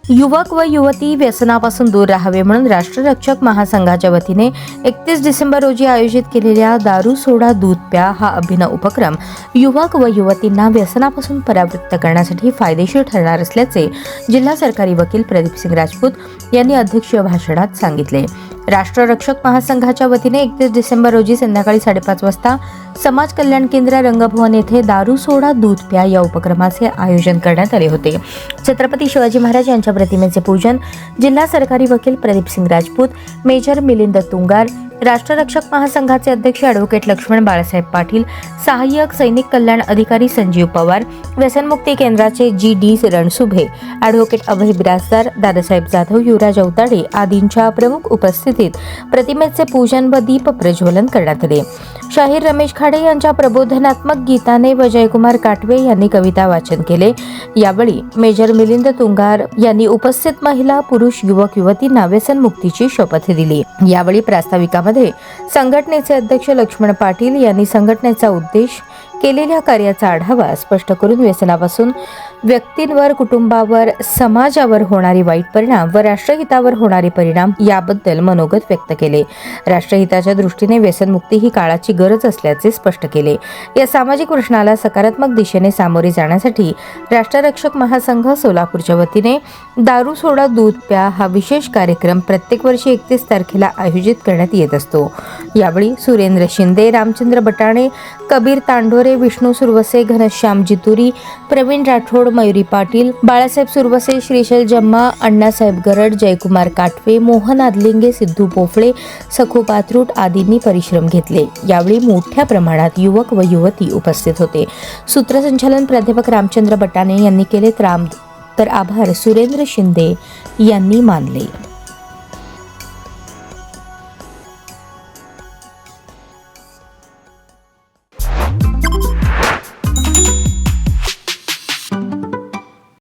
युवक व युवती व्यसनापासून दूर राहावे म्हणून राष्ट्ररक्षक महासंघाच्या वतीने 31 डिसेंबर रोजी आयोजित केलेल्या दारू सोडा दूध प्या हा अभिनव उपक्रम युवक व युवतींना व्यसनापासून परावृत्त करण्यासाठी फायदेशीर ठरणार असल्याचे जिल्हा सरकारी वकील प्रदीप सिंग राजपूत यांनी अध्यक्षीय भाषणात सांगितले। राष्ट्ररक्षक महासंघाच्या वतीने 31 डिसेंबर रोजी संध्याकाळी 5:30 वाजता समाज कल्याण केंद्र रंगभवन येथे दारू सोडा दूध प्या या उपक्रमाचे आयोजन करण्यात आले होते। छत्रपती शिवाजी महाराज यांच्या प्रतिमेचे पूजन जिल्हा सरकारी वकील प्रदीप सिंग राजपूत, मेजर मिलिंद तुंगार, राष्ट्ररक्षक महासंघाचे अध्यक्ष ॲडव्होकेट लक्ष्मण बाळासाहेब पाटील, सहाय्यक सैनिक कल्याण अधिकारी संजीव पवार, व्यसनमुक्ती केंद्राचे GD रणसुभे, ॲडव्होकेट अभय बिराजदार, दादासाहेब जाधव, युवराज अवताडे आदींच्या प्रमुख उपस्थितीत प्रतिमेचे पूजन व दीप प्रज्वलन करण्यात आले। शाहीर रमेश खाडे यांच्या प्रबोधनात्मक गीताने व जयकुमार काटवे यांनी कविता वाचन केले। यावेळी मेजर मिलिंद तुंगार यांनी उपस्थित महिला, पुरुष, युवक युवतींना व्यसनमुक्तीची शपथ दिली। यावेळी प्रास्ताविकामध्ये संघटनेचे अध्यक्ष लक्ष्मण पाटील यांनी संघटनेचा उद्देश, केलेल्या कार्याचा आढावा स्पष्ट करून व्यसनापासून व्यक्तींवर, कुटुंबावर, समाजावर होणारे वाईट परिणाम व राष्ट्रहितावर होणारे परिणाम याबद्दल मनोगत व्यक्त केले। राष्ट्रहिताच्या दृष्टीने व्यसनमुक्ती ही काळाची गरज असल्याचे स्पष्ट केले। या सामाजिक प्रश्नाला सकारात्मक दिशेने सामोरे जाण्यासाठी राष्ट्ररक्षक महासंघ सोलापूरच्या वतीने दारू सोडा दूध प्या हा विशेष कार्यक्रम प्रत्येक वर्षी 31 तारखेला आयोजित करण्यात येत असतो। यावेळी सुरेंद्र शिंदे, रामचंद्र बटाणे, कबीर तांडोरे, विष्णू सुरवसे, घनश्याम जितुरी, प्रवीण राठोड, मयुरी पाटील, बाळासाहेब सुरवसे, श्रीशैल जम्मा, अण्णासाहेब गरड, जयकुमार काटवे, मोहन आदलिंगे, सिद्धू पोफळे, सखू पात्रूट आदींनी परिश्रम घेतले। यावेळी मोठ्या प्रमाणात युवक व युवती उपस्थित होते। सूत्रसंचालन प्राध्यापक रामचंद्र बटाणे यांनी केले, तर आभार सुरेंद्र शिंदे यांनी मानले।